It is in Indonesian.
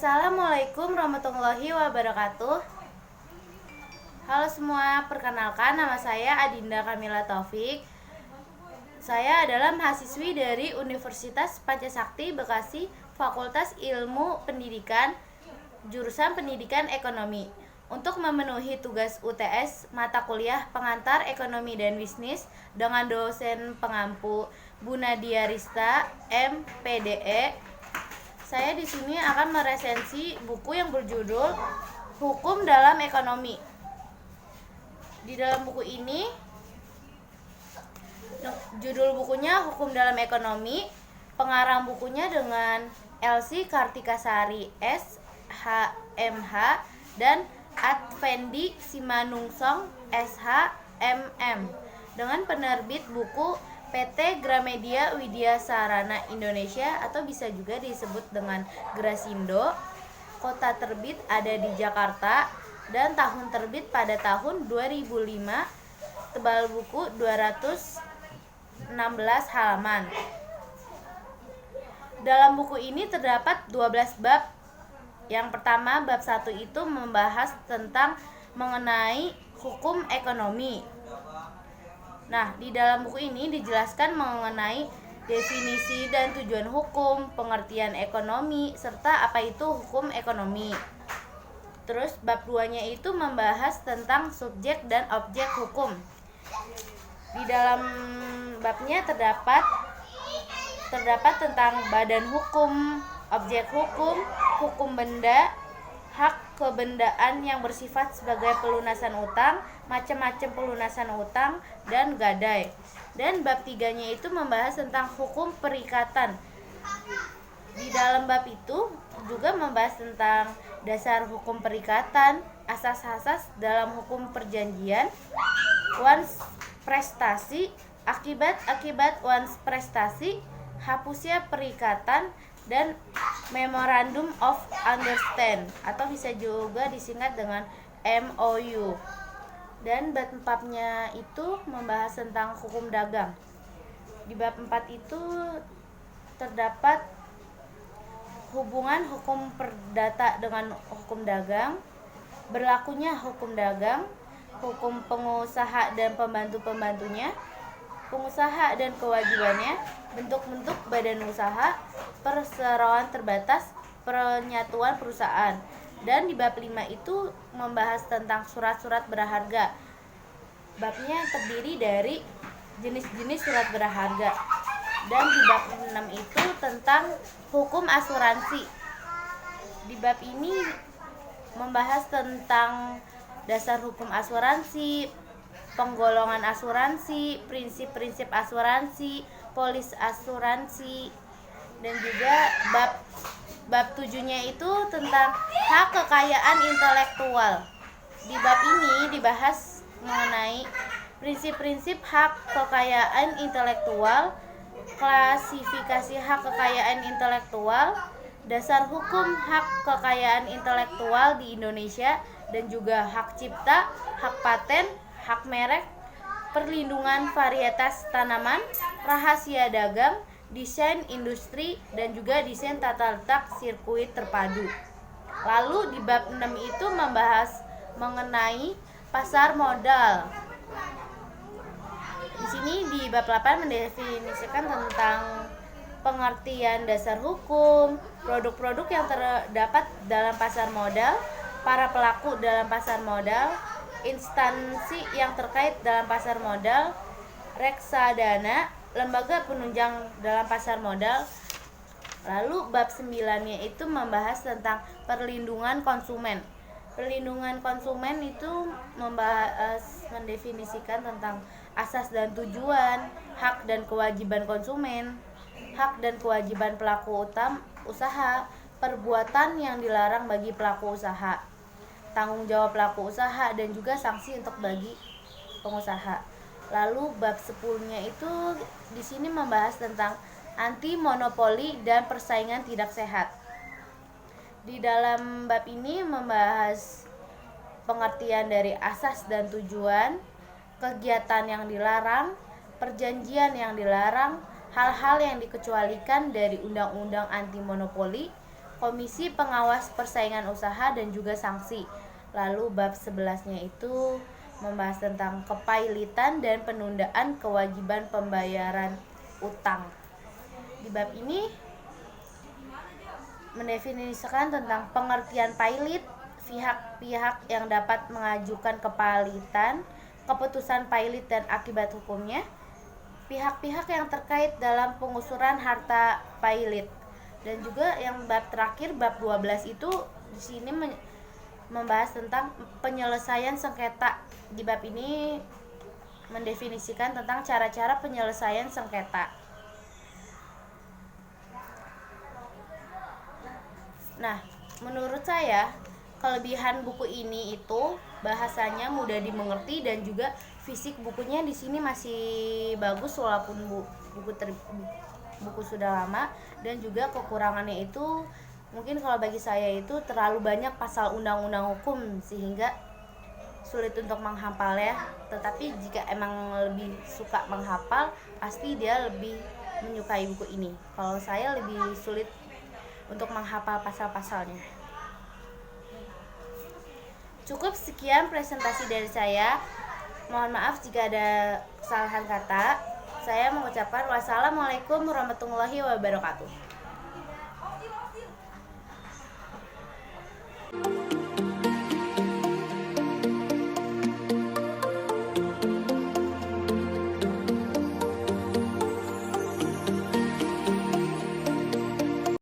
Assalamualaikum warahmatullahi wabarakatuh. Halo semua, perkenalkan nama saya Adinda Kamila Taufik. Saya adalah mahasiswi dari Universitas Pancasakti Bekasi, Fakultas Ilmu Pendidikan, jurusan Pendidikan Ekonomi. Untuk memenuhi tugas UTS mata kuliah Pengantar Ekonomi dan Bisnis dengan dosen pengampu Bu Nadia Rista, MPDE, saya di sini akan meresensi buku yang berjudul Hukum dalam Ekonomi. Di dalam buku ini, judul bukunya Hukum dalam Ekonomi. Pengarang bukunya dengan Elsie Kartikasari SHMH dan Advendi Simanungsong SHMM, dengan penerbit buku PT Gramedia Widya Sarana Indonesia atau bisa juga disebut dengan Grasindo. Kota terbit ada di Jakarta dan tahun terbit pada tahun 2005. Tebal buku 216 halaman. Dalam buku ini terdapat 12 bab. Yang pertama, bab 1 itu membahas tentang mengenai hukum ekonomi. Nah, di dalam buku ini dijelaskan mengenai definisi dan tujuan hukum, pengertian ekonomi, serta apa itu hukum ekonomi. Terus bab 2-nya itu membahas tentang subjek dan objek hukum. Di dalam babnya terdapat tentang badan hukum, objek hukum, hukum benda, hak kebendaan yang bersifat sebagai pelunasan utang, macam-macam pelunasan utang, dan gadai. Dan bab 3-nya itu membahas tentang hukum perikatan. Di dalam bab itu juga membahas tentang dasar hukum perikatan, asas-asas dalam hukum perjanjian, once prestasi, akibat-akibat once prestasi, hapusnya perikatan, dan Memorandum of Understand atau bisa juga disingkat dengan MOU. Dan bab 4-nya itu membahas tentang hukum dagang. Di bab 4 itu terdapat hubungan hukum perdata dengan hukum dagang, berlakunya hukum dagang, hukum pengusaha dan pembantu-pembantunya, pengusaha dan kewajibannya, bentuk-bentuk badan usaha, perseroan terbatas, penyatuan perusahaan. Dan di bab 5 itu membahas tentang surat-surat berharga. Babnya terdiri dari jenis-jenis surat berharga. Dan di bab 6 itu tentang hukum asuransi. Di bab ini membahas tentang dasar hukum asuransi, penggolongan asuransi, prinsip-prinsip asuransi, polis asuransi, dan juga bab 7-nya itu tentang hak kekayaan intelektual. Di bab ini dibahas mengenai prinsip-prinsip hak kekayaan intelektual, klasifikasi hak kekayaan intelektual, dasar hukum hak kekayaan intelektual di Indonesia, dan juga hak cipta, hak paten, hak merek, perlindungan varietas tanaman, rahasia dagang, desain industri, dan juga desain tata letak sirkuit terpadu. Lalu di bab 6 itu membahas mengenai pasar modal. Di sini di bab 8 mendefinisikan tentang pengertian dasar hukum, produk-produk yang terdapat dalam pasar modal, para pelaku dalam pasar modal, instansi yang terkait dalam pasar modal, reksadana, lembaga penunjang dalam pasar modal. Lalu bab 9-nya itu membahas tentang perlindungan konsumen. Perlindungan konsumen itu mendefinisikan tentang asas dan tujuan, hak dan kewajiban konsumen, hak dan kewajiban pelaku usaha, perbuatan yang dilarang bagi pelaku usaha, tanggung jawab pelaku usaha, dan juga sanksi untuk bagi pengusaha. Lalu bab 10-nya itu di sini membahas tentang anti monopoli dan persaingan tidak sehat. Di dalam bab ini membahas pengertian dari asas dan tujuan, kegiatan yang dilarang, perjanjian yang dilarang, hal-hal yang dikecualikan dari undang-undang anti monopoli, Komisi Pengawas Persaingan Usaha dan juga sanksi. Lalu bab 11-nya itu membahas tentang kepailitan dan penundaan kewajiban pembayaran utang. Di bab ini mendefinisikan tentang pengertian pailit, pihak-pihak yang dapat mengajukan kepailitan, keputusan pailit dan akibat hukumnya, pihak-pihak yang terkait dalam pengusuran harta pailit. Dan juga yang bab terakhir, bab 12 itu di sini membahas tentang penyelesaian sengketa. Di bab ini mendefinisikan tentang cara-cara penyelesaian sengketa. Nah, menurut saya kelebihan buku ini itu bahasanya mudah dimengerti dan juga fisik bukunya di sini masih bagus walaupun buku sudah lama, dan juga kekurangannya itu mungkin kalau bagi saya itu terlalu banyak pasal undang-undang hukum sehingga sulit untuk menghafal ya. Tetapi jika emang lebih suka menghafal, pasti dia lebih menyukai buku ini. Kalau saya lebih sulit untuk menghafal pasal-pasalnya. Cukup sekian presentasi dari saya. Mohon maaf jika ada kesalahan kata. Saya mengucapkan wassalamualaikum warahmatullahi wabarakatuh.